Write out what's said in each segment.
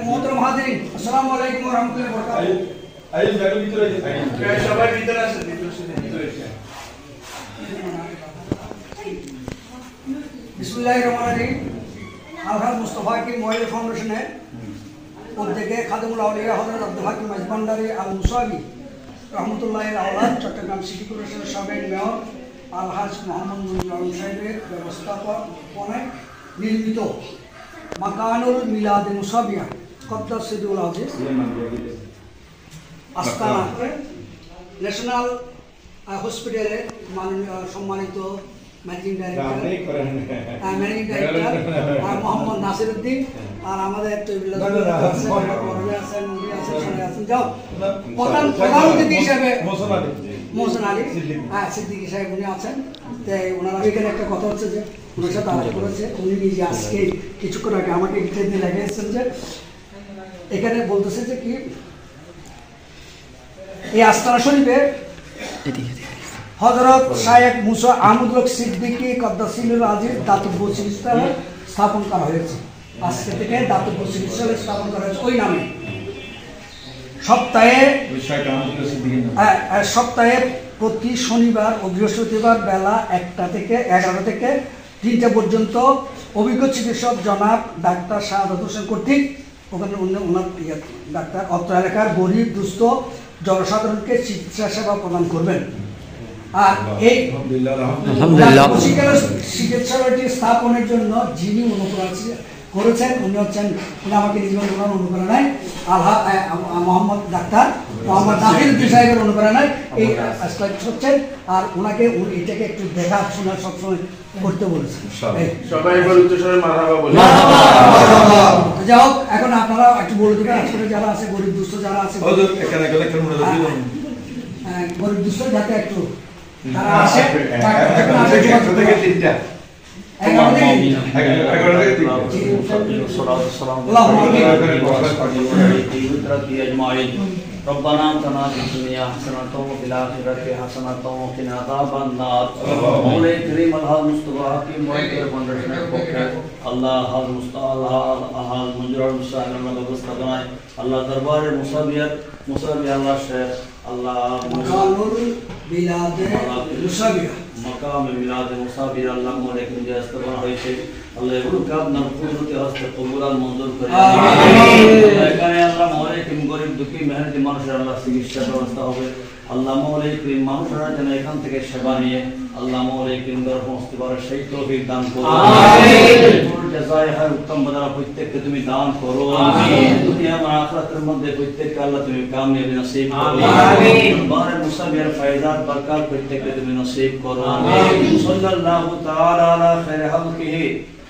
मोहतरम हाज़िरीन, अस्सलामु अलैकुम व रहमतुल्लाहि व बरकातुहू। आइए जाके भीतर आइए। সবাই ভিতরে আসেন, ভিতরে আসেন। बिस्मिल्लाहिर्रहमानिर्रहीम। अलहाज मुस्तफ़ा की मोबाइल फाउंडेशन है उद्देगे खादिमुल औलिया हज़रत अब्दुल हकीम मजबंदारी अल मुसावी रहमतुल्लाहि अलैहि चट्टग्राम सिटी कॉर्पोरेशনের সাবেক মেয়র अलहाज मोहम्मद मुजिबुर रहमान সাহেবের ব্যবস্থাপনায় নির্মিত মাকানুল মিলাদ মুসাবিয়া কদ্দাস সিদুল আজিজ আস্তানা ন্যাশনাল হসপিটালের মাননীয় সম্মানিত ম্যানেজিং ডাইরেক্টর মোহাম্মদ নাসিরউদ্দিন আর আমাদের প্রধান অতিথি হিসেবে মোহসেন আলী সিদ্দিকী সাহেব উনি আছেন। তাই ওনারা এখানে একটা কথা হচ্ছে যে ওনার সাথে আলাপ করেছে, উনি নিজে আজকে কিছুক্ষণ আগে আমাকে ইন্টারভিউ দিয়ে লাগিয়েছেন যে এখানে বলতেছে যে কি এই আস্তানা শরীফে হযরত শায়েখ মুসা আহমদুল হক সিদ্দিকী কদ্দাসিল আজিজ দাতব্য চিকিৎসালয় স্থাপন করা হয়েছে। আজকে থেকে দাতব্য চিকিৎসালয় স্থাপন করা হয়েছে ওই নামে। সপ্তাহে প্রতি শনিবার ও বৃহস্পতিবার বেলা 1টা থেকে 11টা থেকে 3টা পর্যন্ত অভিজ্ঞ চিকিৎসক জনাব ডাক্তার শাহাদাত হোসেন কর্তৃক ওখানে ওনার ডাক্তার অত্র এলাকার গরিব দুস্থ জনসাধারণকে চিকিৎসা সেবা প্রদান করবেন। আর এই চিকিৎসালয়টি স্থাপনের জন্য যিনি অনুপ্রাণিত করেছেন উনি হচ্ছেন, উনি আমাকে জীবন অনুপ্রেরণায় মোহাম্মদ ডাক্তার মোহাম্মদ নাসিরউদ্দিন সাহেবের অনুপ্রেরণায় এই হচ্ছেন। আর ওনাকে এটাকে একটু দেখা শোনা সবসময় করতে বলেছেন। সবাই এবার উচ্চস্বরে মারহাবা বলি। যাই হোক, এখন আপনারা একটু বলে দেবেন আজকে যারা আছে গরিব দুস্থ যারা আছে গরিব দুস্থ যাতে একটু তারা আসে থেকে 3টা ربنا آتنا في الدنيا حسنة وفي الآخرة حسنة وقنا عذاب النار مولا كريم الحاج مصطفى حكيم মোবাইল ফাউন্ডেশনের পক্ষে আল্লাহ হাজ মুস্তাআল্লাহ হাজ মঞ্জুর মুসাইলের ব্যবস্থা বানায় আল্লাহ দরবারে মুসাবি আল্লাহ শেখ আল্লাহ মাকানুল মিলাদ মুসাবিয়া মাকাম মিলাদ মুসাবিয়া আল্লাহ মোলাইকুম যে আস্তাবনা হয়েছে আল্লাহ এগুলোকে আপনার কুদরতি হস্তে কবুল মঞ্জুর করে আমিন। এখানে আল্লাহ মোলাইকুম গরিব দুঃখী মেহনতি মানুষের আল্লাহ চিকিৎসা ব্যবস্থা হবে। আল্লাহ মোলাইকুম মানুষরা যেন এখান থেকে সেবা নিয়ে আল্লাহ মোলাইকুম দরবার পৌঁছতে পারে সেই তৌফিক দান করো আমিন। জাযায়ে খায়র উত্তম বদলা প্রত্যেককে তুমি দান করো আমিন। দুনিয়া এবং আখিরাতের মধ্যে প্রত্যেককে আল্লাহ তুমি কামিয়াবি নসিব করো আমিন। বারে মুসাবিয়ার ফায়দাত বরকত প্রত্যেককে তুমি নসিব করো আমিন। সাল্লাল্লাহু তাআলা আলা খায়রি খালকিহি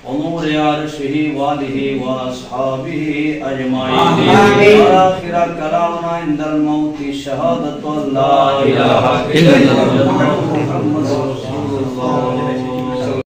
ونور عرشه وآله وأصحابه أجمعين آخر كلامنا عند الموت شهادة لا إله إلا الله محمد رسول الله